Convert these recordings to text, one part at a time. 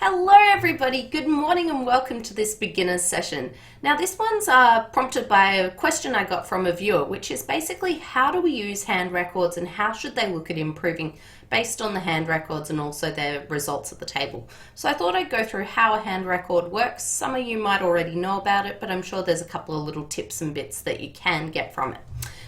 Hello everybody, good morning and welcome to this beginner's session. Now this one's prompted by a question I got from a viewer, which is basically how do we use hand records and how should they look at improving based on the hand records and also their results at the table. So I thought I'd go through how a hand record works. Some of you might already know about it, but I'm sure there's a couple of little tips and bits that you can get from it.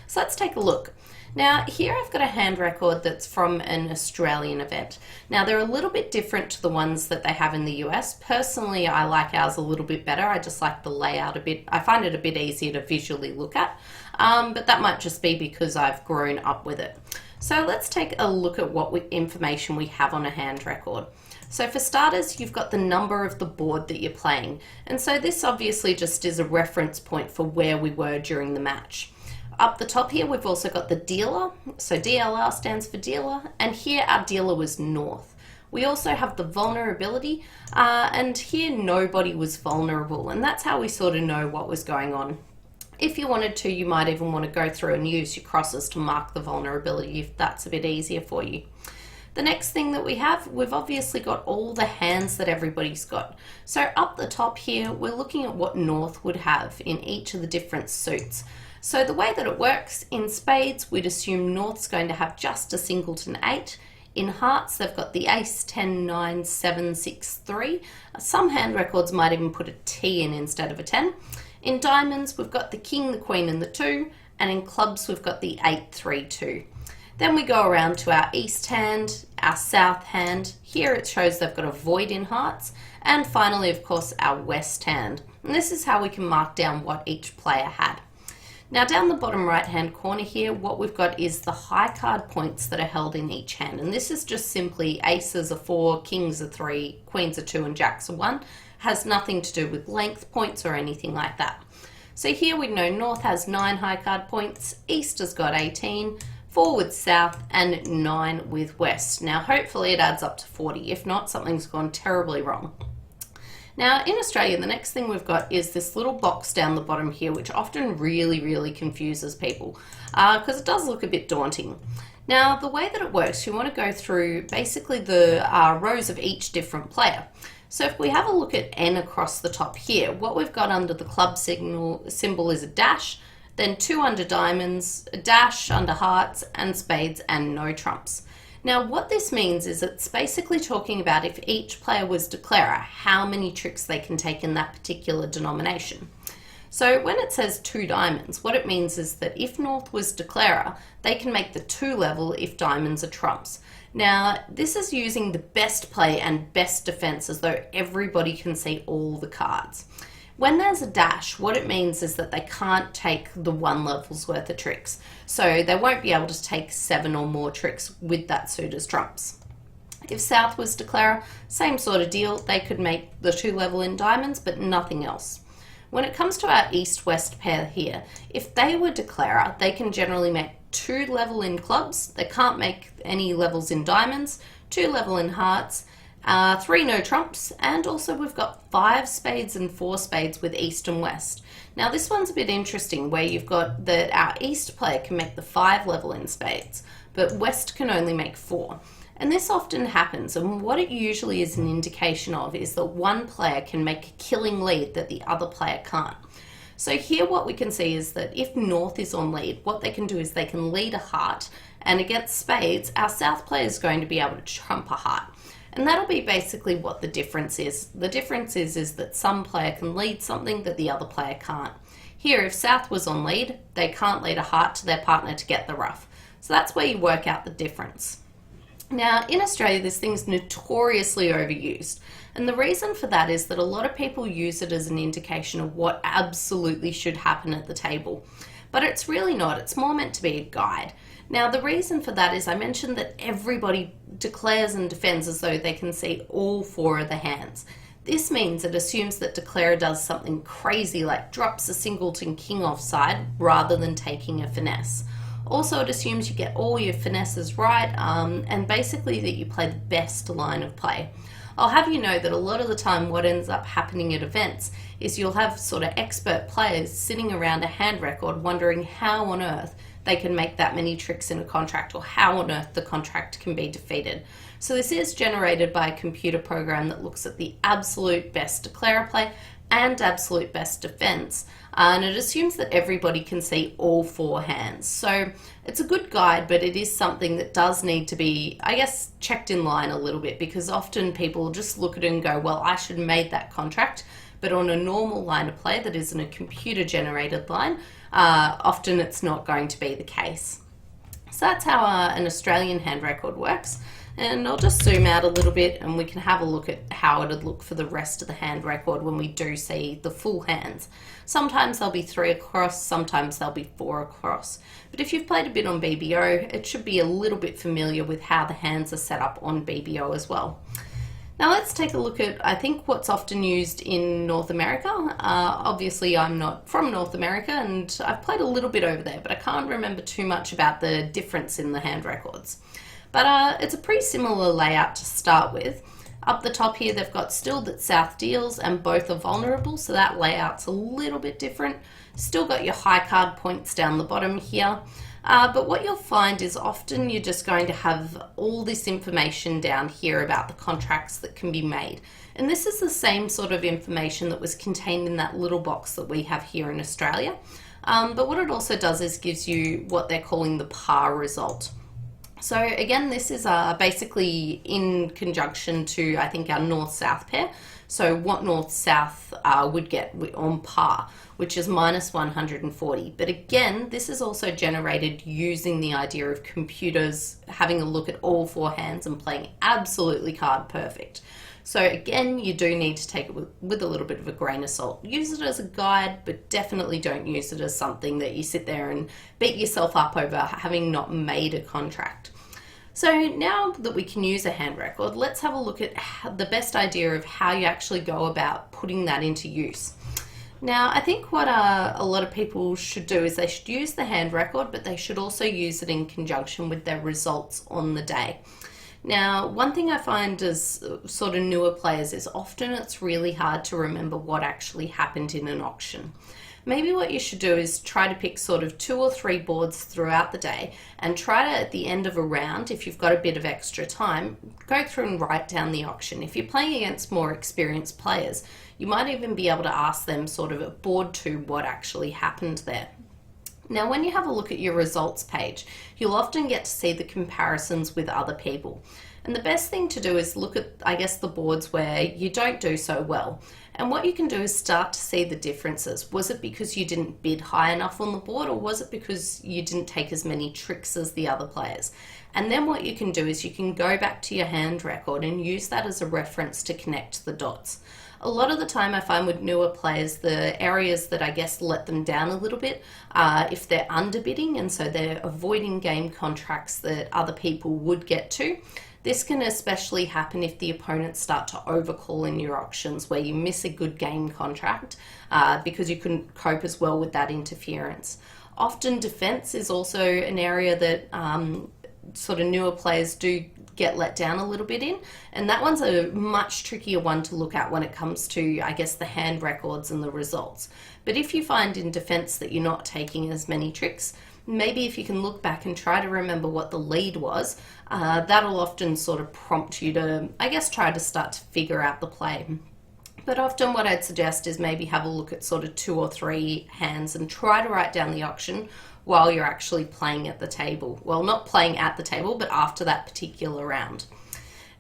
So let's take a look. Now here I've got a hand record that's from an Australian event. Now they're a little bit different to the ones that they have in the US. Personally, I like ours a little bit better. I just like the layout a bit. I find it a bit easier to visually look at, but that might just be because I've grown up with it. So let's take a look at what information we have on a hand record. So for starters, you've got the number of the board that you're playing. And so this obviously just is a reference point for where we were during the match. Up the top here, we've also got the dealer. So DLR stands for dealer, and here our dealer was north. We also have the vulnerability, and here nobody was vulnerable, and that's how we sort of know what was going on. If you wanted to, you might even want to go through and use your crosses to mark the vulnerability if that's a bit easier for you. The next thing that we have, we've obviously got all the hands that everybody's got. So up the top here, we're looking at what north would have in each of the different suits. So the way that it works, in spades, we'd assume north's going to have just a singleton 8. In hearts, they've got the ace, 10, 9, 7, 6, 3. Some hand records might even put a T in instead of a 10. In diamonds, we've got the king, the queen, and the 2. And in clubs, we've got the 8, 3, 2. Then we go around to our east hand, our south hand. Here it shows they've got a void in hearts. And finally, of course, our west hand. And this is how we can mark down what each player had. Now down the bottom right hand corner here, what we've got is the high card points that are held in each hand. And this is just simply aces are 4, kings are 3, queens are 2 and jacks are 1. Has nothing to do with length points or anything like that. So here we know north has 9 high card points, east has got 18, 4 with south and 9 with west. Now hopefully it adds up to 40. If not, something's gone terribly wrong. Now in Australia, the next thing we've got is this little box down the bottom here, which often really confuses people because it does look a bit daunting. Now the way that it works, you want to go through basically the rows of each different player. So if we have a look at N across the top here, what we've got under the club symbol is a dash, then 2 under diamonds, a dash under hearts and spades and no trumps. Now what this means is it's basically talking about if each player was declarer, how many tricks they can take in that particular denomination. So when it says 2 diamonds, what it means is that if north was declarer, they can make the 2 level if diamonds are trumps. Now this is using the best play and best defense as though everybody can see all the cards. When there's a dash, what it means is that they can't take the 1 level's worth of tricks. So they won't be able to take 7 or more tricks with that suit as trumps. If south was declarer, same sort of deal. They could make the 2 level in diamonds, but nothing else. When it comes to our east-west pair here, if they were declarer, they can generally make 2 level in clubs. They can't make any levels in diamonds, 2 level in hearts, 3 no trumps, and also we've got 5 spades and 4 spades with east and west. Now this one's a bit interesting where you've got that our east player can make the 5 level in spades, but west can only make 4. And this often happens, and what it usually is an indication of is that one player can make a killing lead that the other player can't. So here what we can see is that if north is on lead, what they can do is they can lead a heart, and against spades, our south player is going to be able to trump a heart. And that'll be basically what the difference is. The difference is that some player can lead something that the other player can't. Here, if south was on lead, they can't lead a heart to their partner to get the ruff. So that's where you work out the difference. Now, in Australia, this thing's notoriously overused. And the reason for that is that a lot of people use it as an indication of what absolutely should happen at the table. But it's really not. It's more meant to be a guide. Now, the reason for that is I mentioned that everybody declares and defends as though they can see all 4 of the hands. This means it assumes that declarer does something crazy like drops a singleton king offside rather than taking a finesse. Also, it assumes you get all your finesses right and basically that you play the best line of play. I'll have you know that a lot of the time what ends up happening at events is you'll have sort of expert players sitting around a hand record wondering how on earth they can make that many tricks in a contract, or how on earth the contract can be defeated. So this is generated by a computer program that looks at the absolute best declare play and absolute best defense, and it assumes that everybody can see all 4 hands. So it's a good guide, but it is something that does need to be, I guess, checked in line a little bit, because often people just look at it and go, well, I should have made that contract. But on a normal line of play that isn't a computer generated line, often it's not going to be the case. So that's how an Australian hand record works. And I'll just zoom out a little bit and we can have a look at how it would look for the rest of the hand record when we do see the full hands. Sometimes there'll be 3 across, sometimes there'll be 4 across. But if you've played a bit on BBO, it should be a little bit familiar with how the hands are set up on BBO as well. Now let's take a look at, I think, what's often used in North America. Obviously I'm not from North America and I've played a little bit over there, but I can't remember too much about the difference in the hand records. But it's a pretty similar layout to start with. Up the top here they've got still that South deals and both are vulnerable, so that layout's a little bit different. Still got your high card points down the bottom here. But what you'll find is often you're just going to have all this information down here about the contracts that can be made. And this is the same sort of information that was contained in that little box that we have here in Australia. But what it also does is gives you what they're calling the par result. So again, this is basically in conjunction to, I think, our north-south pair. So what north-south would get on par, which is minus 140. But again, this is also generated using the idea of computers having a look at all 4 hands and playing absolutely card perfect. So again, you do need to take it with a little bit of a grain of salt. Use it as a guide, but definitely don't use it as something that you sit there and beat yourself up over having not made a contract. So now that we can use a hand record, let's have a look at the best idea of how you actually go about putting that into use. Now, I think what a lot of people should do is they should use the hand record, but they should also use it in conjunction with their results on the day. Now, one thing I find as sort of newer players is often it's really hard to remember what actually happened in an auction. Maybe what you should do is try to pick sort of 2 or 3 boards throughout the day and try to, at the end of a round, if you've got a bit of extra time, go through and write down the auction. If you're playing against more experienced players, you might even be able to ask them sort of at board 2 what actually happened there. Now, when you have a look at your results page, you'll often get to see the comparisons with other people. And the best thing to do is look at, I guess, the boards where you don't do so well. And what you can do is start to see the differences. Was it because you didn't bid high enough on the board, or was it because you didn't take as many tricks as the other players? And then what you can do is you can go back to your hand record and use that as a reference to connect the dots. A lot of the time I find with newer players, the areas that I guess let them down a little bit are if they're underbidding, and so they're avoiding game contracts that other people would get to. This can especially happen if the opponents start to overcall in your auctions, where you miss a good game contract because you couldn't cope as well with that interference. Often defense is also an area that sort of newer players do get let down a little bit in, and that one's a much trickier one to look at when it comes to, I guess, the hand records and the results. But if you find in defense that you're not taking as many tricks, maybe if you can look back and try to remember what the lead was, that'll often sort of prompt you to, I guess, try to start to figure out the play. But often what I'd suggest is maybe have a look at sort of 2 or 3 hands and try to write down the auction while you're actually playing at the table. Well, not playing at the table, but after that particular round.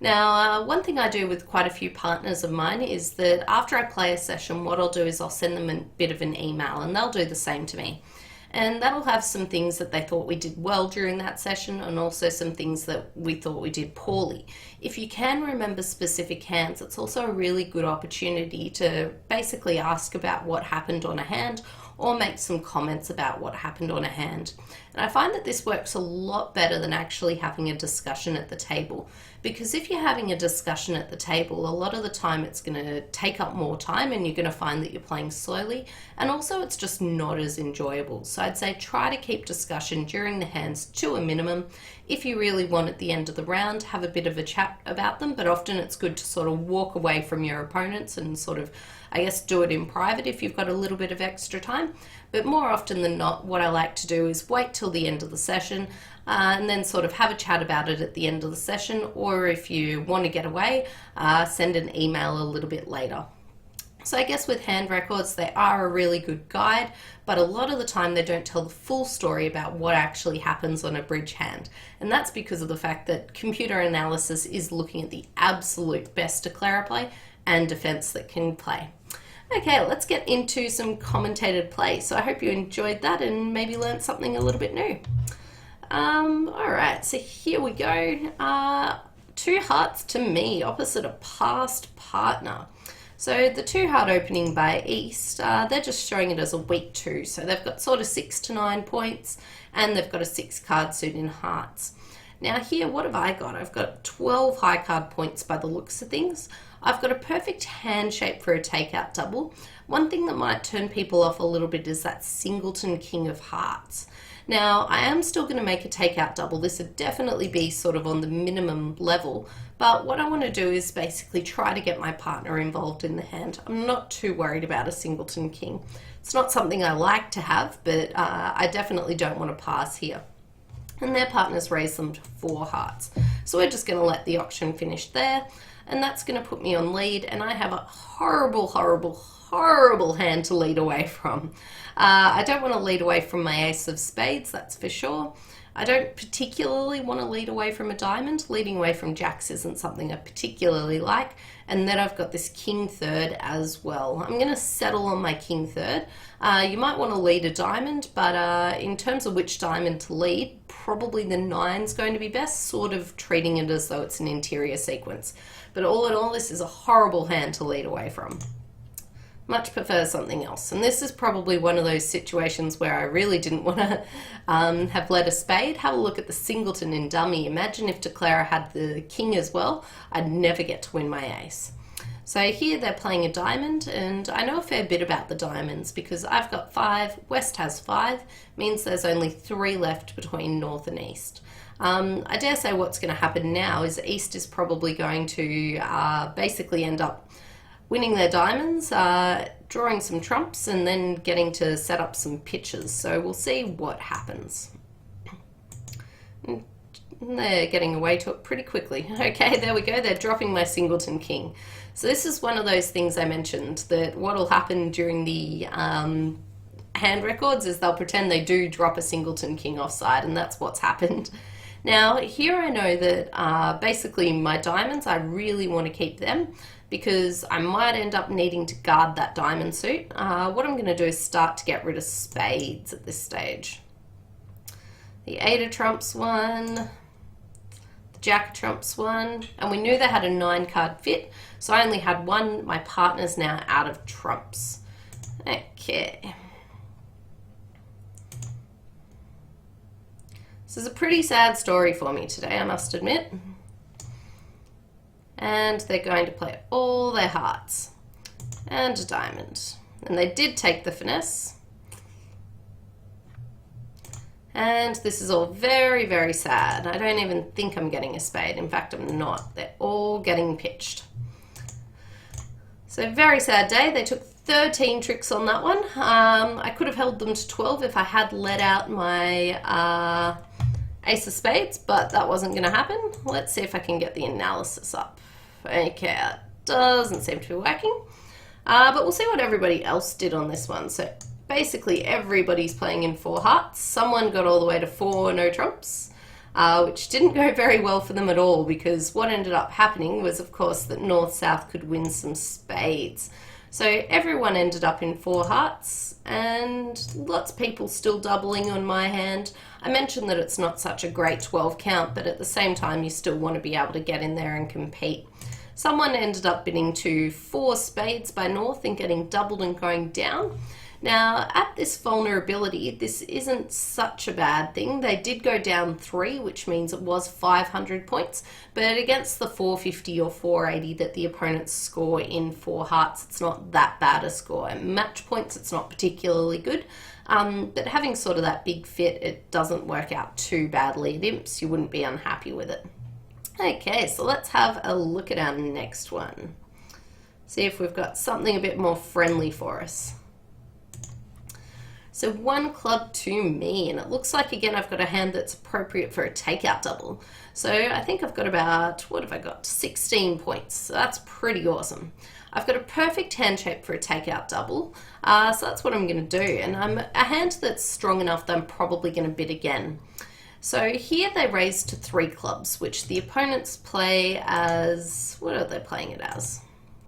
Now, one thing I do with quite a few partners of mine is that after I play a session, what I'll do is I'll send them a bit of an email, and they'll do the same to me. And that'll have some things that they thought we did well during that session, and also some things that we thought we did poorly. If you can remember specific hands, it's also a really good opportunity to basically ask about what happened on a hand, or make some comments about what happened on a hand. And I find that this works a lot better than actually having a discussion at the table, because if you're having a discussion at the table, a lot of the time it's going to take up more time and you're going to find that you're playing slowly, and also it's just not as enjoyable. So I'd say try to keep discussion during the hands to a minimum. If you really want at the end of the round, have a bit of a chat about them, but often it's good to sort of walk away from your opponents and sort of, I guess, do it in private if you've got a little bit of extra time. But more often than not, what I like to do is wait till the end of the session and then sort of have a chat about it at the end of the session, or if you want to get away, send an email a little bit later. So I guess with hand records, they are a really good guide, but a lot of the time they don't tell the full story about what actually happens on a bridge hand. And that's because of the fact that computer analysis is looking at the absolute best declarer play and defense that can play. Okay, let's get into some commentated play. So I hope you enjoyed that and maybe learned something a little bit new. All right, so here we go. 2 hearts to me, opposite a past partner. So the 2 heart opening by East, they're just showing it as a weak 2. So they've got sort of 6 to 9 points, and they've got a 6 card suit in hearts. Now here, what have I got? I've got 12 high card points by the looks of things. I've got a perfect hand shape for a takeout double. One thing that might turn people off a little bit is that singleton king of hearts. Now, I am still going to make a takeout double. This would definitely be sort of on the minimum level, but what I want to do is basically try to get my partner involved in the hand. I'm not too worried about a singleton king. It's not something I like to have, but I definitely don't want to pass here. And their partners raise them to 4 hearts. So we're just going to let the auction finish there, and that's going to put me on lead, and I have a horrible, horrible, horrible hand to lead away from. I don't want to lead away from my ace of spades, that's for sure. I don't particularly want to lead away from a diamond. Leading away from jacks isn't something I particularly like. And then I've got this king third as well. I'm going to settle on my king third. You might want to lead a diamond, but in terms of which diamond to lead, probably the 9's going to be best, sort of treating it as though it's an interior sequence. But all in all, this is a horrible hand to lead away from. Much prefer something else. And this is probably one of those situations where I really didn't want to have led a spade. Have a look at the singleton in dummy. Imagine if declarer had the king as well. I'd never get to win my ace. So here they're playing a diamond, and I know a fair bit about the diamonds because I've got 5, West has 5, means there's only 3 left between North and East. I dare say what's going to happen now is East is probably going to basically end up winning their diamonds, drawing some trumps, and then getting to set up some pitches. So we'll see what happens. They're getting away to it pretty quickly. Okay, there we go. They're dropping my singleton king. So this is one of those things I mentioned, that what will happen during the hand records is they'll pretend they do drop a singleton king offside, and that's what's happened. Now, here I know that basically my diamonds, I really want to keep them because I might end up needing to guard that diamond suit. What I'm going to do is start to get rid of spades at this stage. The 8 of trumps 1, the jack of trumps 1, and we knew they had a 9 card fit, so I only had 1. My partner's now out of trumps. Okay. This is a pretty sad story for me today, I must admit. And they're going to play all their hearts and a diamond. And they did take the finesse. And this is all very, very sad. I don't even think I'm getting a spade. In fact, I'm not. They're all getting pitched. So very sad day. They took 13 tricks on that one. I could have held them to 12 if I had let out my ace of spades, but that wasn't going to happen. Let's see if I can get the analysis up. Okay, that doesn't seem to be working. But we'll see what everybody else did on this one. So basically everybody's playing in 4 hearts. Someone got all the way to 4 no trumps, which didn't go very well for them at all, because what ended up happening was, of course, that North-South could win some spades. So everyone ended up in 4 hearts, and lots of people still doubling on my hand. I mentioned that it's not such a great 12 count, but at the same time you still want to be able to get in there and compete. Someone ended up bidding to 4 spades by North and getting doubled and going down. Now, at this vulnerability, this isn't such a bad thing. They did go down 3, which means it was 500 points, but against the 450 or 480 that the opponents score in 4 hearts, it's not that bad a score. At match points, it's not particularly good, but having sort of that big fit, it doesn't work out too badly. At imps, you wouldn't be unhappy with it. Okay, so let's have a look at our next one. See if we've got something a bit more friendly for us. So 1 club to me, and it looks like again I've got a hand that's appropriate for a takeout double. So I think I've got about, what have I got, 16 points. So that's pretty awesome. I've got a perfect hand shape for a takeout double, so that's what I'm going to do. And I'm a hand that's strong enough that I'm probably going to bid again. So here they raise to 3 clubs, which the opponents play as, what are they playing it as?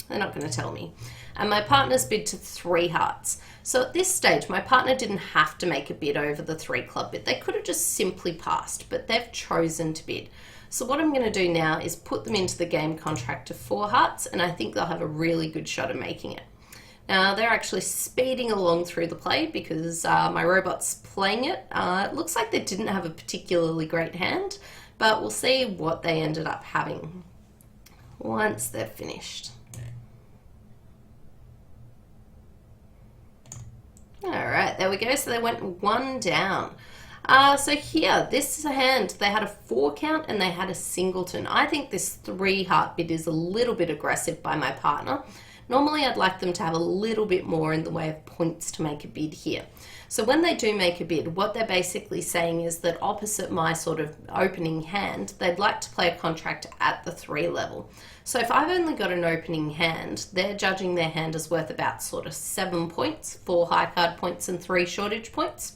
They're not going to tell me. And my partner's bid to 3 hearts. So at this stage, my partner didn't have to make a bid over the 3 club bid. They could have just simply passed, but they've chosen to bid. So what I'm going to do now is put them into the game contract to 4 hearts, and I think they'll have a really good shot at making it. Now they're actually speeding along through the play because my robot's playing it. It looks like they didn't have a particularly great hand, but we'll see what they ended up having once they're finished. All right, there we go. So they went 1 down. So here, this is a hand. They had a 4 count and they had a singleton. I think this 3 heart bid is a little bit aggressive by my partner. Normally, I'd like them to have a little bit more in the way of points to make a bid here. So when they do make a bid, what they're basically saying is that opposite my sort of opening hand, they'd like to play a contract at the 3 level. So if I've only got an opening hand, they're judging their hand as worth about sort of 7 points, 4 high card points and 3 shortage points.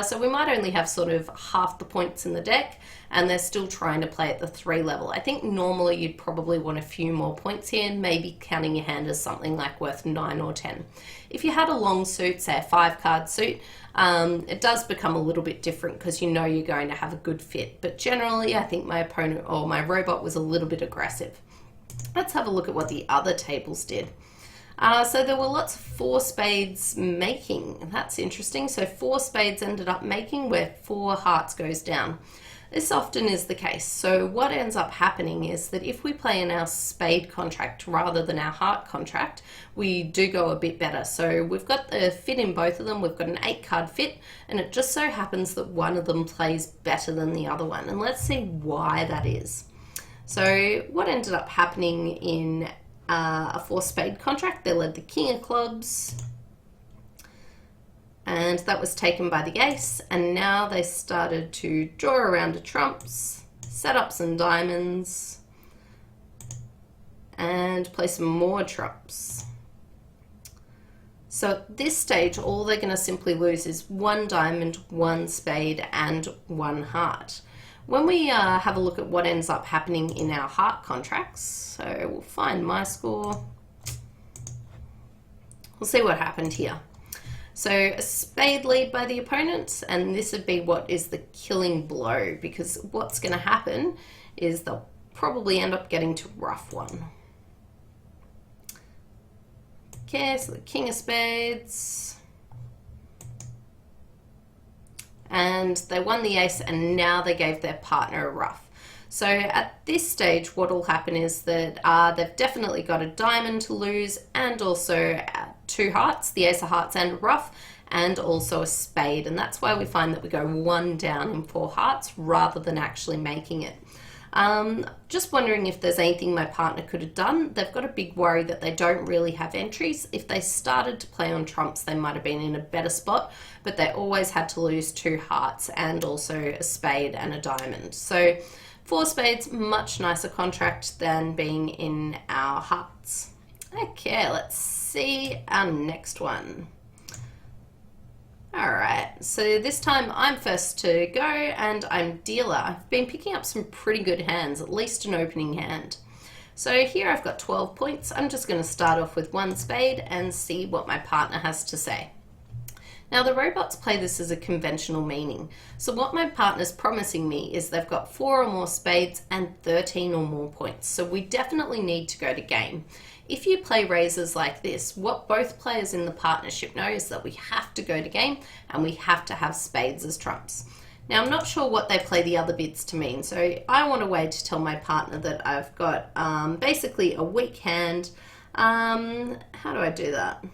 So we might only have sort of half the points in the deck, and they're still trying to play at the 3 level. I think normally you'd probably want a few more points here, maybe counting your hand as something like worth 9 or 10. If you had a long suit, say a 5 card suit, it does become a little bit different because you know you're going to have a good fit. But generally, I think my opponent or my robot was a little bit aggressive. Let's have a look at what the other tables did. So there were lots of 4 spades making. That's interesting. So 4 spades ended up making where 4 hearts goes down. This often is the case. So what ends up happening is that if we play in our spade contract rather than our heart contract, we do go a bit better. So we've got the fit in both of them. We've got an 8 card fit, and it just so happens that one of them plays better than the other one. And let's see why that is. So what ended up happening in a 4 spade contract, they led the king of clubs, and that was taken by the ace, and now they started to draw around to trumps, set up some diamonds, and play some more trumps. So at this stage, all they're going to simply lose is 1 diamond, 1 spade, and 1 heart. When we have a look at what ends up happening in our heart contracts, so we'll find my score. We'll see what happened here. So a spade lead by the opponent, and this would be what is the killing blow, because what's going to happen is they'll probably end up getting to rough one. Okay, so the king of spades. And they won the ace, and now they gave their partner a ruff. So at this stage, what will happen is that they've definitely got a diamond to lose, and also 2 hearts, the ace of hearts and a ruff, and also a spade. And that's why we find that we go 1 down in 4 hearts rather than actually making it. Just wondering if there's anything my partner could have done. They've got a big worry that they don't really have entries. If they started to play on trumps, they might have been in a better spot, but they always had to lose 2 hearts and also a spade and a diamond. So 4 spades, much nicer contract than being in our hearts. Okay, let's see our next one. Alright, so this time I'm first to go and I'm dealer. I've been picking up some pretty good hands, at least an opening hand. So here I've got 12 points. I'm just going to start off with 1 spade and see what my partner has to say. Now the robots play this as a conventional meaning. So what my partner's promising me is they've got 4 or more spades and 13 or more points. So we definitely need to go to game. If you play raises like this, what both players in the partnership know is that we have to go to game and we have to have spades as trumps. Now I'm not sure what they play the other bids to mean, so I want a way to tell my partner that I've got basically a weak hand. How do I do that?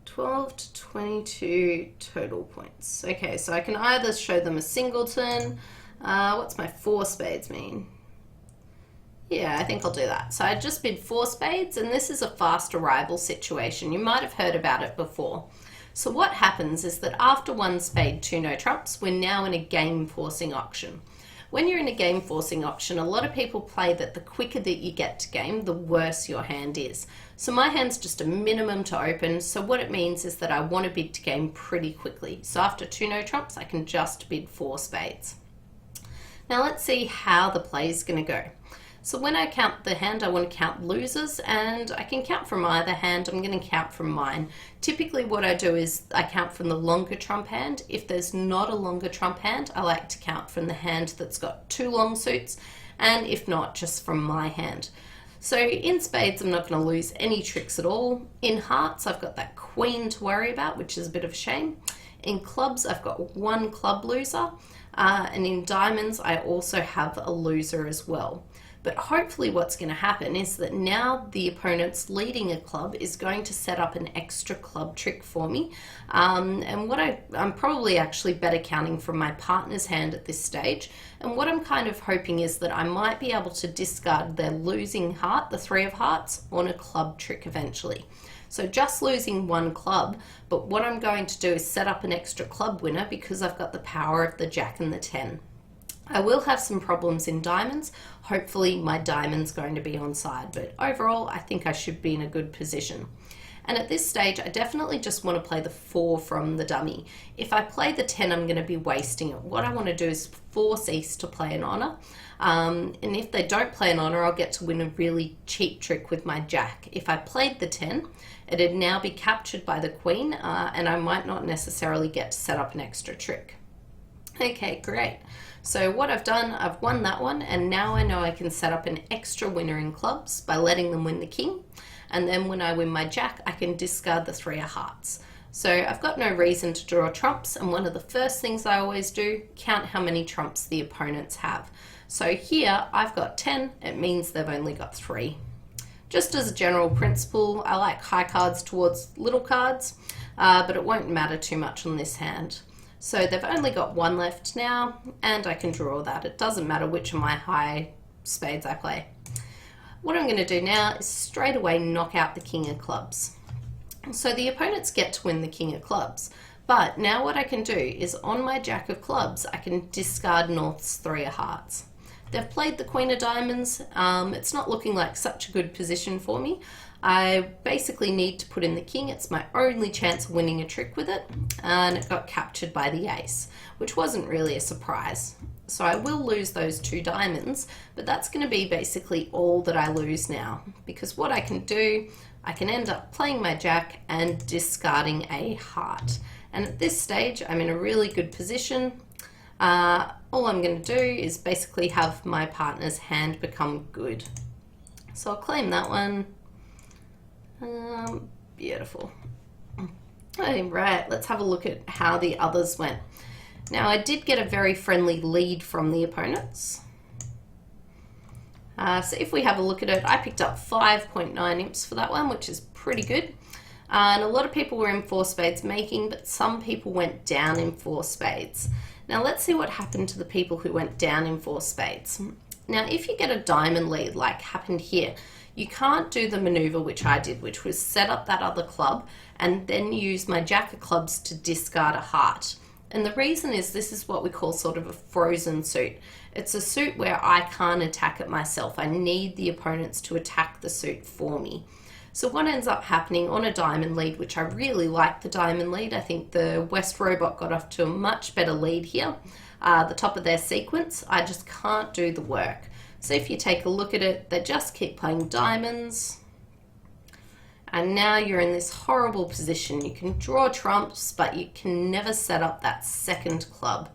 12 to 22 total points. Okay, so I can either show them a singleton. What's my 4 spades mean? Yeah, I think I'll do that. So I just bid 4 spades, and this is a fast arrival situation. You might have heard about it before. So what happens is that after 1 spade, 2 no trumps, we're now in a game forcing auction. When you're in a game forcing auction, a lot of people play that the quicker that you get to game, the worse your hand is. So my hand's just a minimum to open, so what it means is that I want to bid to game pretty quickly. So after 2 no trumps, I can just bid 4 spades. Now let's see how the play is going to go. So when I count the hand, I want to count losers, and I can count from either hand. I'm going to count from mine. Typically what I do is I count from the longer trump hand. If there's not a longer trump hand, I like to count from the hand that's got 2 long suits, and if not, just from my hand. So in spades, I'm not going to lose any tricks at all. In hearts, I've got that queen to worry about, which is a bit of a shame. In clubs, I've got 1 club loser, and in diamonds, I also have a loser as well. But hopefully what's going to happen is that now the opponent's leading a club is going to set up an extra club trick for me. And what I'm probably actually better counting from my partner's hand at this stage. And what I'm kind of hoping is that I might be able to discard their losing heart, the 3 of hearts, on a club trick eventually. So just losing 1 club, but what I'm going to do is set up an extra club winner because I've got the power of the jack and the 10. I will have some problems in diamonds. Hopefully my diamond's going to be on side, but overall I think I should be in a good position. And at this stage, I definitely just want to play the 4 from the dummy. If I play the 10, I'm going to be wasting it. What I want to do is force East to play an honor. And if they don't play an honor, I'll get to win a really cheap trick with my jack. If I played the 10, it'd now be captured by the queen, and I might not necessarily get to set up an extra trick. Okay, great. So what I've done, I've won that one, and now I know I can set up an extra winner in clubs by letting them win the king. And then when I win my jack, I can discard the 3 of hearts. So I've got no reason to draw trumps, and one of the first things I always do, count how many trumps the opponents have. So here I've got 10, it means they've only got 3. Just as a general principle, I like high cards towards little cards, but it won't matter too much on this hand. So they've only got 1 left now, and I can draw that. It doesn't matter which of my high spades I play. What I'm going to do now is straight away knock out the king of clubs. So the opponents get to win the king of clubs, but now what I can do is on my jack of clubs, I can discard North's 3 of hearts. They've played the queen of diamonds. It's not looking like such a good position for me. I basically need to put in the king. It's my only chance of winning a trick with it, and it got captured by the ace, which wasn't really a surprise. So I will lose those 2 diamonds, but that's going to be basically all that I lose now, because what I can do, I can end up playing my jack and discarding a heart. And at this stage, I'm in a really good position. All I'm going to do is basically have my partner's hand become good. So I'll claim that one. Beautiful. Right, let's have a look at how the others went. Now I did get a very friendly lead from the opponents. So if we have a look at it, I picked up 5.9 imps for that one, which is pretty good. And a lot of people were in 4 spades making, but some people went down in 4 spades. Now let's see what happened to the people who went down in 4 spades. Now if you get a diamond lead like happened here, you can't do the maneuver which I did, which was set up that other club and then use my jack of clubs to discard a heart. And the reason is this is what we call sort of a frozen suit. It's a suit where I can't attack it myself. I need the opponents to attack the suit for me. So what ends up happening on a diamond lead, which I really like the diamond lead, I think the West Robot got off to a much better lead here. The top of their sequence, I just can't do the work. So if you take a look at it, they just keep playing diamonds. And now you're in this horrible position. You can draw trumps, but you can never set up that second club.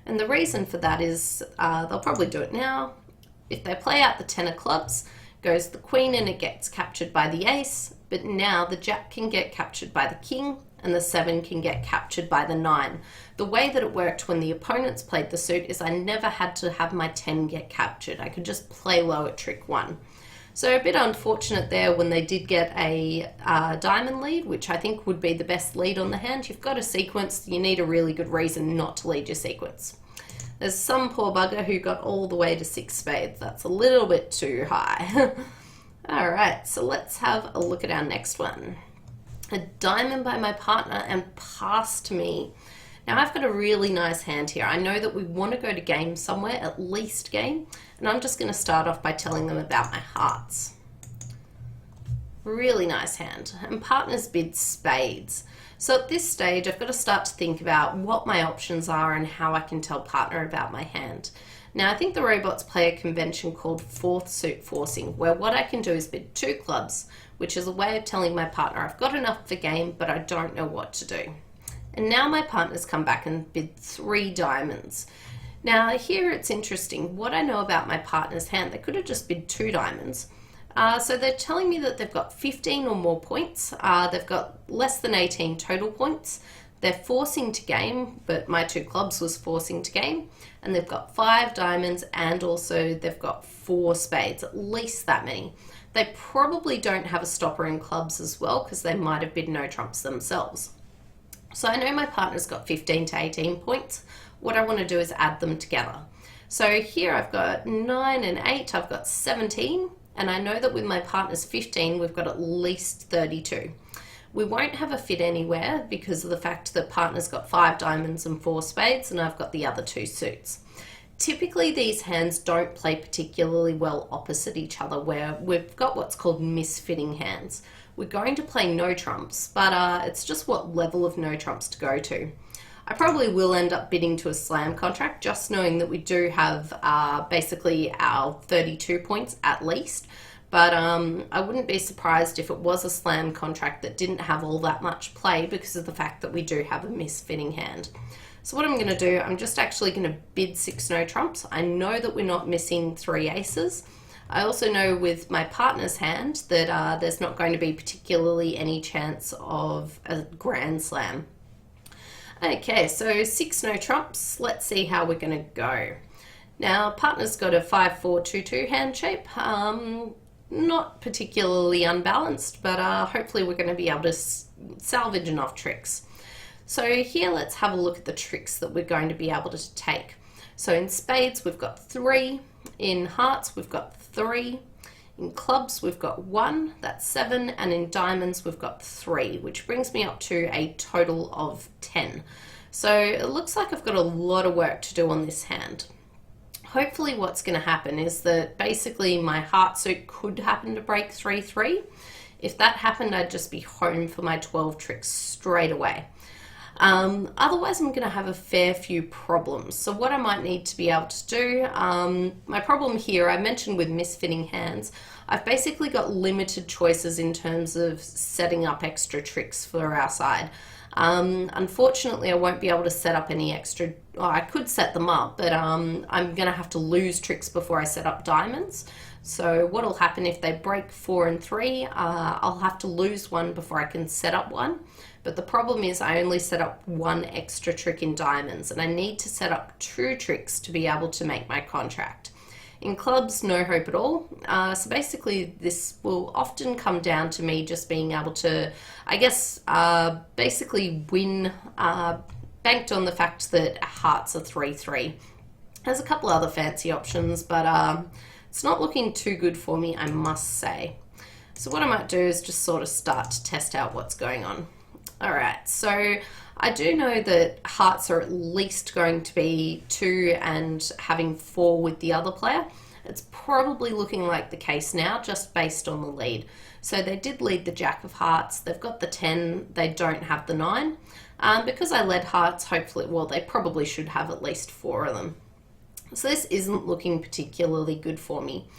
And the reason for that is they'll probably do it now. If they play out the 10 of clubs, goes the queen and it gets captured by the ace, but now the jack can get captured by the king and the 7 can get captured by the 9. The way that it worked when the opponents played the suit is I never had to have my 10 get captured. I could just play low at trick 1. So a bit unfortunate there when they did get a diamond lead, which I think would be the best lead on the hand. You've got a sequence, you need a really good reason not to lead your sequence. There's some poor bugger who got all the way to 6 spades. That's a little bit too high. All right, so let's have a look at our next one. A diamond by my partner and past me. Now I've got a really nice hand here. I know that we want to go to game somewhere, at least game, and I'm just going to start off by telling them about my hearts. Really nice hand. And partners bid spades. So at this stage, I've got to start to think about what my options are and how I can tell partner about my hand. Now I think the robots play a convention called fourth suit forcing, where what I can do is bid 2 clubs, which is a way of telling my partner I've got enough for game, but I don't know what to do. And now my partner's come back and bid 3 diamonds. Now here it's interesting. What I know about my partner's hand, they could have just bid 2 diamonds. So they're telling me that they've got 15 or more points. They've got less than 18 total points. They're forcing to game, but my 2 clubs was forcing to game. And they've got 5 diamonds and also they've got 4 spades, at least that many. They probably don't have a stopper in clubs as well because they might have bid no trumps themselves. So I know my partner's got 15 to 18 points. What I want to do is add them together. So here I've got 9 and 8, I've got 17, and I know that with my partner's 15, we've got at least 32. We won't have a fit anywhere because of the fact that partner's got 5 diamonds and 4 spades, and I've got the other 2 suits. Typically these hands don't play particularly well opposite each other, where we've got what's called misfitting hands. We're going to play no trumps, but it's just what level of no trumps to go to. I probably will end up bidding to a slam contract, just knowing that we do have basically our 32 points at least. But I wouldn't be surprised if it was a slam contract that didn't have all that much play because of the fact that we do have a misfitting hand. So what I'm going to do, I'm just actually going to bid 6 no trumps. I know that we're not missing 3 aces. I also know with my partner's hand that there's not going to be particularly any chance of a grand slam. Okay, so 6 no trumps. Let's see how we're going to go. Now, partner's got a 5-4-2-2 hand shape. Not particularly unbalanced, but hopefully we're going to be able to salvage enough tricks. So here let's have a look at the tricks that we're going to be able to take. So in spades we've got 3, in hearts we've got 3, in clubs we've got 1, that's 7, and in diamonds we've got 3, which brings me up to a total of 10. So it looks like I've got a lot of work to do on this hand. Hopefully what's going to happen is that basically my heart suit could happen to break 3-3. If that happened, I'd just be home for my 12 tricks straight away. Otherwise, I'm going to have a fair few problems. So what I might need to be able to do, my problem here, I mentioned with misfitting hands, I've basically got limited choices in terms of setting up extra tricks for our side. Unfortunately, I won't be able to set up any extra, well, I could set them up, but I'm going to have to lose tricks before I set up diamonds. So what will happen if they break 4 and 3, I'll have to lose one before I can set up one. But the problem is I only set up 1 extra trick in diamonds, and I need to set up 2 tricks to be able to make my contract. In clubs, no hope at all. So basically this will often come down to me just being able to, I guess, basically win, banked on the fact that hearts are 3-3. There's a couple other fancy options, but it's not looking too good for me, I must say. So what I might do is just sort of start to test out what's going on. All right, so I do know that hearts are at least going to be 2 and having 4 with the other player. It's probably looking like the case now, just based on the lead. So they did lead the jack of hearts. They've got the 10. They don't have the 9. Because I led hearts, hopefully, well, they probably should have at least 4 of them. So this isn't looking particularly good for me.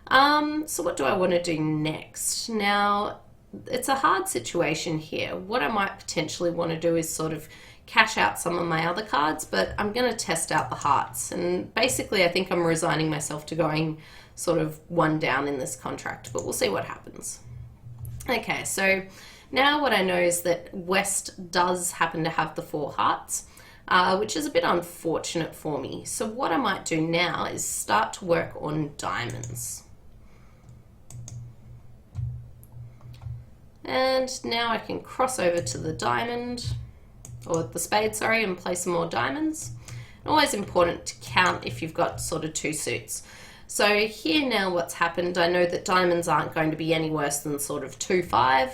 So what do I want to do next? Now, it's a hard situation here. What I might potentially want to do is sort of cash out some of my other cards, but I'm going to test out the hearts. And basically, I think I'm resigning myself to going sort of one down in this contract, but we'll see what happens. Okay, so now what I know is that West does happen to have the 4 hearts, which is a bit unfortunate for me. So what I might do now is start to work on diamonds. And now I can cross over to the diamond, or the spade, sorry, and play some more diamonds. Always important to count if you've got sort of 2 suits. So here now what's happened, I know that diamonds aren't going to be any worse than sort of 2-5.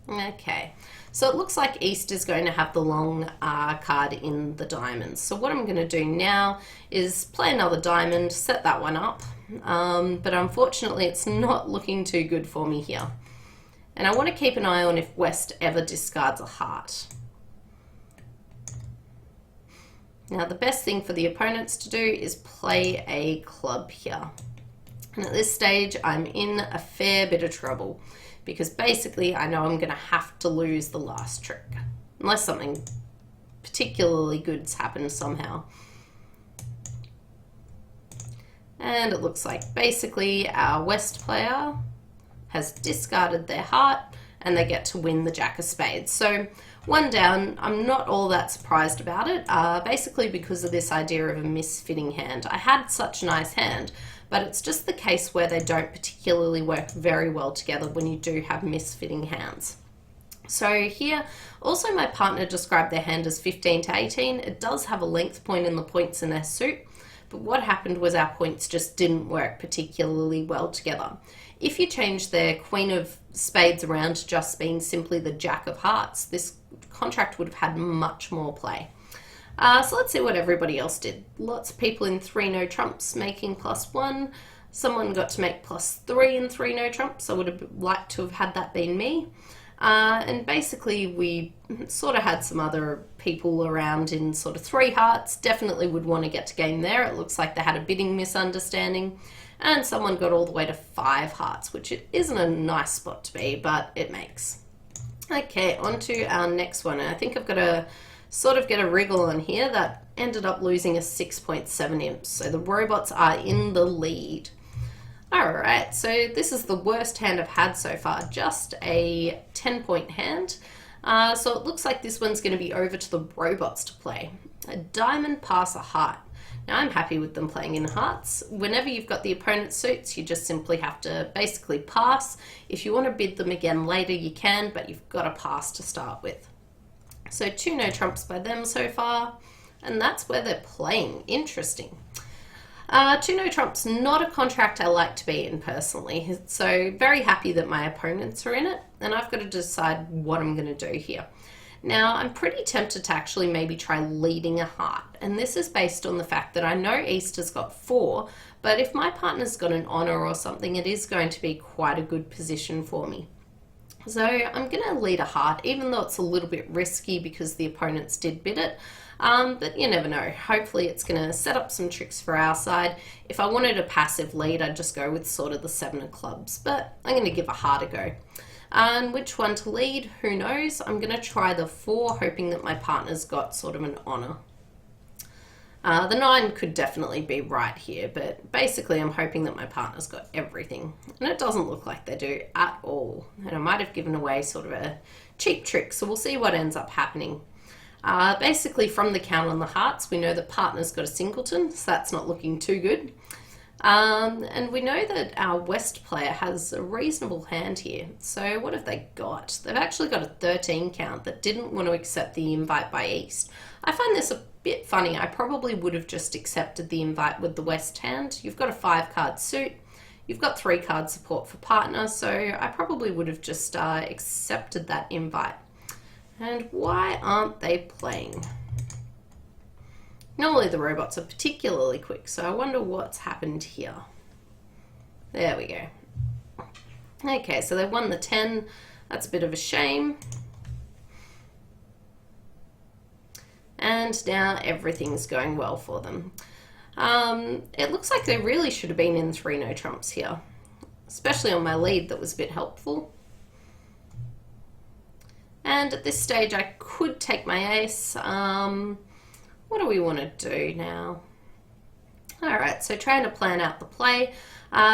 Okay, so it looks like East is going to have the long card in the diamonds. So what I'm going to do now is play another diamond, set that one up. But unfortunately it's not looking too good for me here. And I want to keep an eye on if West ever discards a heart. Now the best thing for the opponents to do is play a club here. And at this stage I'm in a fair bit of trouble, because basically I know I'm going to have to lose the last trick, unless something particularly good's happened somehow. And it looks like basically our West player has discarded their heart and they get to win the Jack of Spades. So one down. I'm not all that surprised about it, basically because of this idea of a misfitting hand. I had such a nice hand, but it's just the case where they don't particularly work very well together when you do have misfitting hands. So here, also my partner described their hand as 15 to 18. It does have a length point in the points in their suit, but what happened was our points just didn't work particularly well together. If you change their Queen of Spades around to just being simply the Jack of Hearts, this contract would have had much more play. So let's see what everybody else did. Lots of people in 3 no trumps making +1. Someone got to make +3 in 3 no trumps. I would have liked to have had that been me. And basically we sort of had some other people around in sort of 3 hearts. Definitely would want to get to game there. It looks like they had a bidding misunderstanding. And someone got all the way to 5 hearts, which it isn't a nice spot to be, but it makes. Okay, on to our next one. And I think I've got to sort of get a wriggle on here. That ended up losing a 6.7 imps. So the robots are in the lead. Alright, so this is the worst hand I've had so far, just a 10-point hand. So it looks like this one's going to be over to the robots to play. A diamond pass a heart. Now I'm happy with them playing in hearts. Whenever you've got the opponent's suits, you just simply have to basically pass. If you want to bid them again later, you can, but you've got to pass to start with. So 2 no trumps by them so far, and that's where they're playing. Interesting. 2 no trumps, not a contract I like to be in personally, so very happy that my opponents are in it, and I've got to decide what I'm going to do here. Now, I'm pretty tempted to actually maybe try leading a heart, and this is based on the fact that I know East has got 4, but if my partner's got an honor or something, it is going to be quite a good position for me. So I'm going to lead a heart, even though it's a little bit risky because the opponents did bid it. But you never know. Hopefully it's going to set up some tricks for our side. If I wanted a passive lead, I'd just go with sort of the 7 of clubs, but I'm going to give a heart a go. And which one to lead, who knows? I'm going to try the 4, hoping that my partner's got sort of an honor. The 9 could definitely be right here, but basically I'm hoping that my partner's got everything. And it doesn't look like they do at all. And I might have given away sort of a cheap trick, so we'll see what ends up happening. Basically from the count on the hearts, we know the partner's got a singleton, so that's not looking too good. And we know that our West player has a reasonable hand here. So what have they got? They've actually got a 13 count that didn't want to accept the invite by East. I find this a bit funny. I probably would have just accepted the invite with the West hand. You've got a 5-card suit. You've got 3-card support for partner, so I probably would have just accepted that invite. And why aren't they playing? Normally the robots are particularly quick, so I wonder what's happened here. There we go. Okay, so they won the 10. That's a bit of a shame. And now everything's going well for them. It looks like they really should have been in 3 no trumps here. especially on my lead that was a bit helpful. And at this stage I could take my ace. What do we want to do now? Alright, so trying to plan out the play.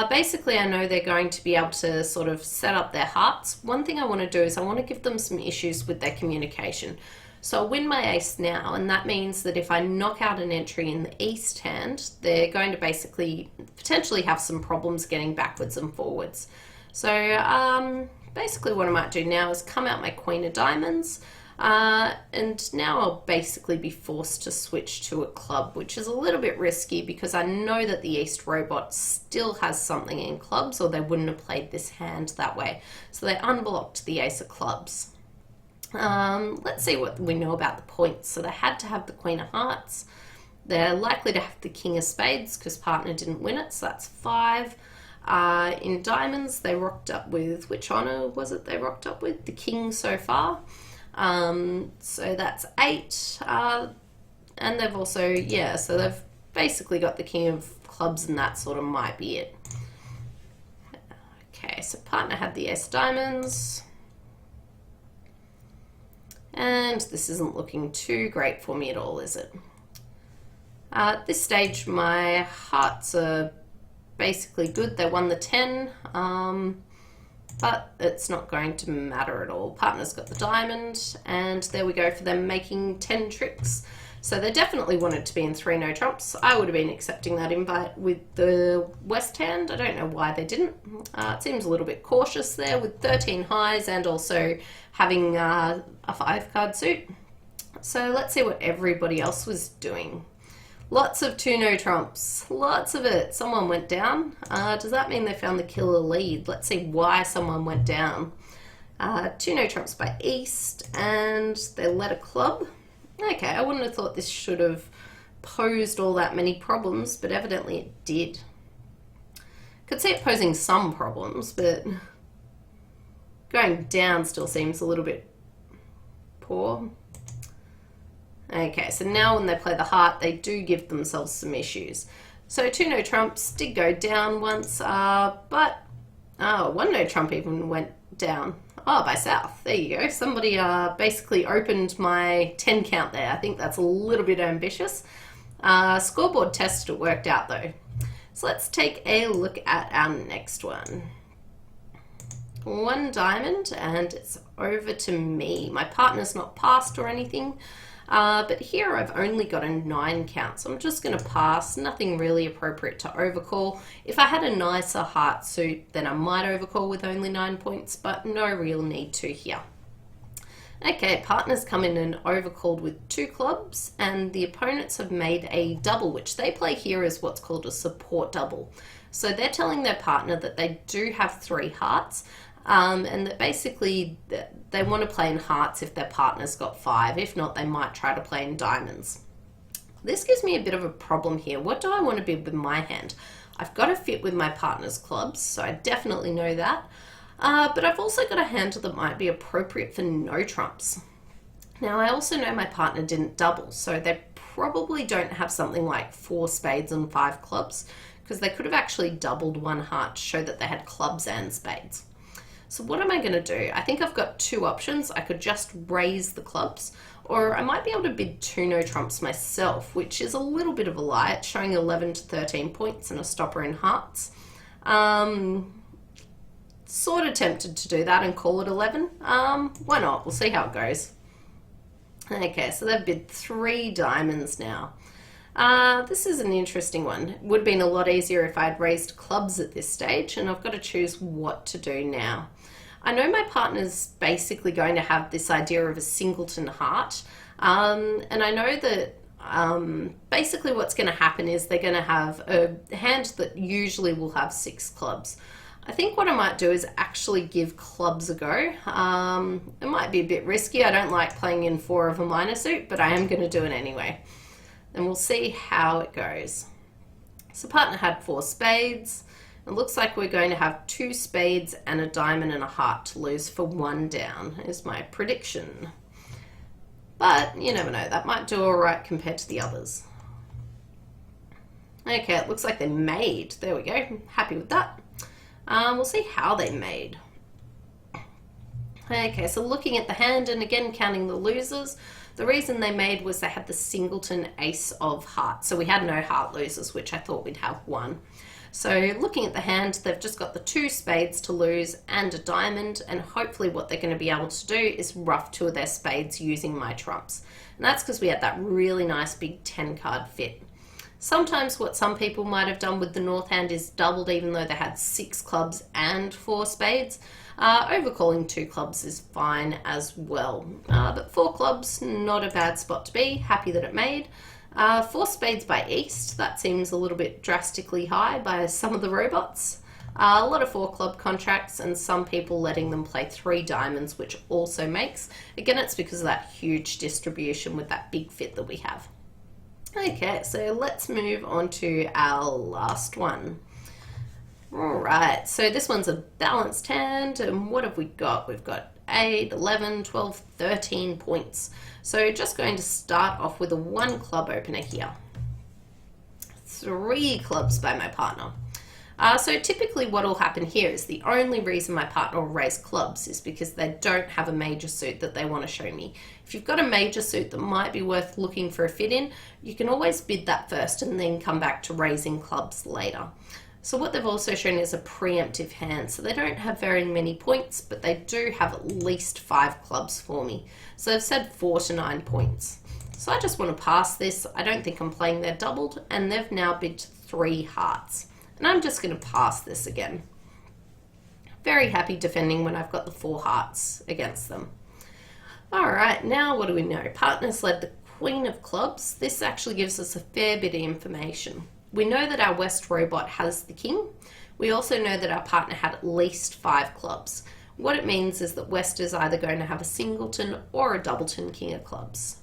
Basically I know they're going to be able to sort of set up their hearts. One thing I want to do is I want to give them some issues with their communication. So I'll win my ace now, and that means that if I knock out an entry in the east hand, they're going to basically potentially have some problems getting backwards and forwards. So basically what I might do now is come out my queen of diamonds, and now I'll basically be forced to switch to a club, which is a little bit risky because I know that the east robot still has something in clubs, or they wouldn't have played this hand that way. So they unblocked the ace of clubs. Let's see what we know about the points. So they had to have the queen of hearts. They're likely to have the king of spades because partner didn't win it, so that's 5. In diamonds, they rocked up with, which honor was it they rocked up with? The king so far. So that's 8. And they've also, yeah, so they've basically got the king of clubs, and that sort of might be it. Okay, so partner had the ace diamonds. And this isn't looking too great for me at all, is it? At this stage, my hearts are basically good. They won the 10, but it's not going to matter at all. Partner's got the diamond, and there we go for them making 10 tricks. So they definitely wanted to be in 3 no trumps. I would have been accepting that invite with the west hand. I don't know why they didn't. It seems a little bit cautious there with 13 highs and also having a 5-card suit. So let's see what everybody else was doing. Lots of 2 no trumps, lots of it. Someone went down. Does that mean they found the killer lead? Let's see why someone went down. 2 no trumps by east, and they led a club. Okay, I wouldn't have thought this should have posed all that many problems, but evidently it did. Could see it posing some problems, but going down still seems a little bit poor. Okay, so now when they play the heart, they do give themselves some issues. So 2 no trumps did go down once, but 1 no trump even went down. Oh, by south. There you go. Somebody basically opened my 10 count there. I think that's a little bit ambitious. Scoreboard test, it worked out though. So let's take a look at our next one. 1 diamond, and it's over to me. My partner's not passed or anything. But here I've only got a 9 count, so I'm just going to pass. Nothing really appropriate to overcall. If I had a nicer heart suit, then I might overcall with only 9 points, but no real need to here. Okay, partners come in and overcalled with 2 clubs, and the opponents have made a double, which they play here as what's called a support double. So they're telling their partner that they do have 3 hearts, and that basically they want to play in hearts if their partner's got 5. If not, they might try to play in diamonds. This gives me a bit of a problem here. What do I want to be with my hand? I've got to fit with my partner's clubs, so I definitely know that. But I've also got a hand that might be appropriate for no trumps. Now, I also know my partner didn't double, so they probably don't have something like 4 spades and 5 clubs, because they could have actually doubled 1 heart to show that they had clubs and spades. So what am I going to do? I think I've got 2 options. I could just raise the clubs, or I might be able to bid 2 no trumps myself, which is a little bit of a lie. It's showing 11 to 13 points and a stopper in hearts. Sort of tempted to do that and call it 11. Why not? We'll see how it goes. Okay, so they've bid 3 diamonds now. This is an interesting one. It would have been a lot easier if I'd raised clubs at this stage, and I've got to choose what to do now. I know my partner's basically going to have this idea of a singleton heart, and I know that basically what's going to happen is they're going to have a hand that usually will have 6 clubs. I think what I might do is actually give clubs a go. It might be a bit risky. I don't like playing in 4 of a minor suit, but I am going to do it anyway. And we'll see how it goes. So partner had 4 spades. It looks like we're going to have 2 spades and a diamond and a heart to lose for 1 down, is my prediction. But you never know, that might do all right compared to the others. Okay, it looks like they made. There we go, happy with that. We'll see how they made. Okay, so looking at the hand and again counting the losers, the reason they made was they had the singleton ace of hearts. So we had no heart losers, which I thought we'd have one. So looking at the hand, they've just got the 2 spades to lose and a diamond, and hopefully what they're going to be able to do is ruff 2 of their spades using my trumps. And that's because we had that really nice big 10 card fit. Sometimes what some people might have done with the north hand is doubled even though they had 6 clubs and 4 spades. Overcalling 2 clubs is fine as well. But 4 clubs, not a bad spot to be. Happy that it made. 4 spades by east, that seems a little bit drastically high by some of the robots. A lot of 4 club contracts and some people letting them play 3 diamonds, which also makes. Again, it's because of that huge distribution with that big fit that we have. Okay, so let's move on to our last one. Alright, so this one's a balanced hand, and what have we got? We've got 8, 11, 12, 13 points. So just going to start off with a 1 club opener here. 3 clubs by my partner. So typically what will happen here is the only reason my partner will raise clubs is because they don't have a major suit that they want to show me. If you've got a major suit that might be worth looking for a fit in, you can always bid that first and then come back to raising clubs later. So what they've also shown is a preemptive hand. So they don't have very many points, but they do have at least 5 clubs for me. So they've said 4 to 9 points. So I just want to pass this. I don't think I'm playing their doubled, and they've now bid 3 hearts. And I'm just going to pass this again. Very happy defending when I've got the 4 hearts against them. Alright, now what do we know? Partners led the Queen of Clubs. This actually gives us a fair bit of information. We know that our West robot has the king. We also know that our partner had at least 5 clubs. What it means is that West is either going to have a singleton or a doubleton king of clubs.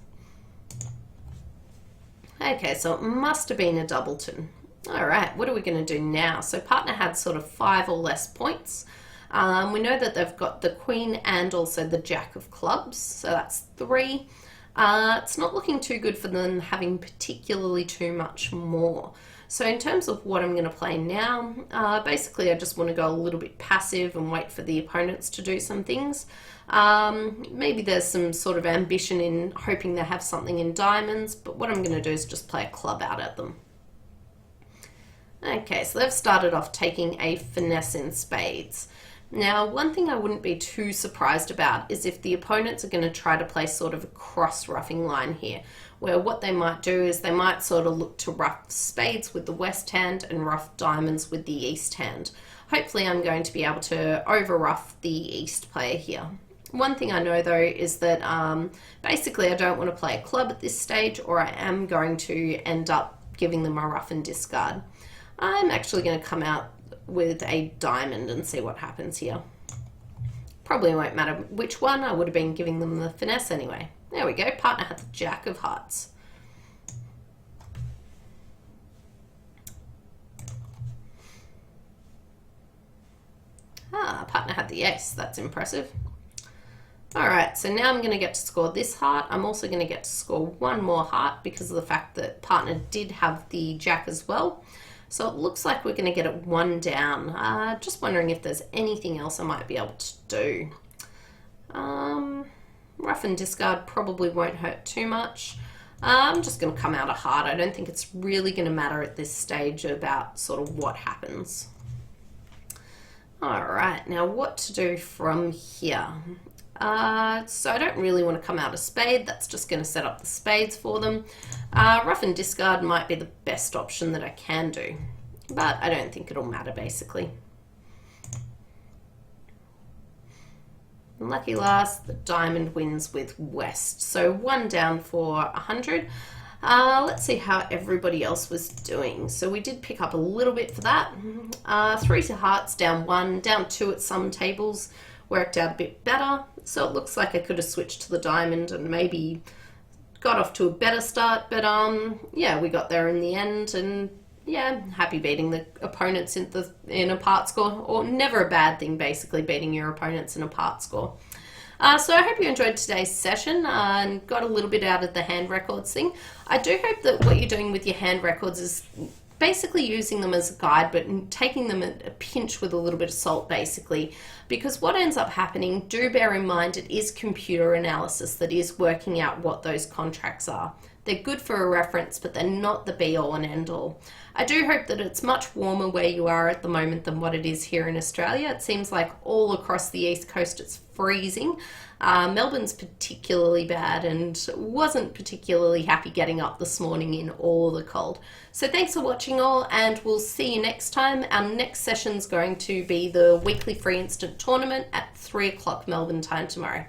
Okay, so it must have been a doubleton. Alright, what are we going to do now? So partner had sort of 5 or less points. We know that they've got the queen and also the jack of clubs, so that's 3. It's not looking too good for them having particularly too much more. So in terms of what I'm going to play now, basically I just want to go a little bit passive and wait for the opponents to do some things. Maybe there's some sort of ambition in hoping they have something in diamonds, but what I'm going to do is just play a club out at them. Okay, so they've started off taking a finesse in spades. Now, one thing I wouldn't be too surprised about is if the opponents are going to try to play sort of a cross-ruffing line here, where what they might do is they might sort of look to ruff spades with the west hand and ruff diamonds with the east hand. Hopefully I'm going to be able to over-ruff the east player here. One thing I know though is that basically I don't want to play a club at this stage, or I am going to end up giving them a ruff and discard. I'm actually going to come out with a diamond and see what happens here. Probably won't matter which one, I would have been giving them the finesse anyway. There we go, partner had the jack of hearts. Partner had the ace, that's impressive. Alright, so now I'm going to get to score this heart. I'm also going to get to score 1 more heart because of the fact that partner did have the jack as well. So it looks like we're going to get it 1 down. Just wondering if there's anything else I might be able to do. Ruff and discard probably won't hurt too much. I'm just going to come out a heart. I don't think it's really going to matter at this stage about sort of what happens. Alright, now what to do from here? So I don't really want to come out a spade. That's just going to set up the spades for them. Ruff and discard might be the best option that I can do, but I don't think it'll matter basically. Lucky last, the diamond wins with West. So 1 down for 100. Let's see how everybody else was doing. So we did pick up a little bit for that. 3 to hearts, down 1, down 2 at some tables. Worked out a bit better. So it looks like I could have switched to the diamond and maybe got off to a better start. But yeah, we got there in the end, and yeah, happy beating the opponents in a part score, or never a bad thing basically beating your opponents in a part score. So I hope you enjoyed today's session and got a little bit out of the hand records thing. I do hope that what you're doing with your hand records is basically using them as a guide, but taking them at a pinch with a little bit of salt, basically, because what ends up happening, do bear in mind, it is computer analysis that is working out what those contracts are. They're good for a reference, but they're not the be all and end all. I do hope that it's much warmer where you are at the moment than what it is here in Australia. It seems like all across the east coast it's freezing. Melbourne's particularly bad and wasn't particularly happy getting up this morning in all the cold. So thanks for watching all, and we'll see you next time. Our next session's going to be the weekly free instant tournament at 3 o'clock Melbourne time tomorrow.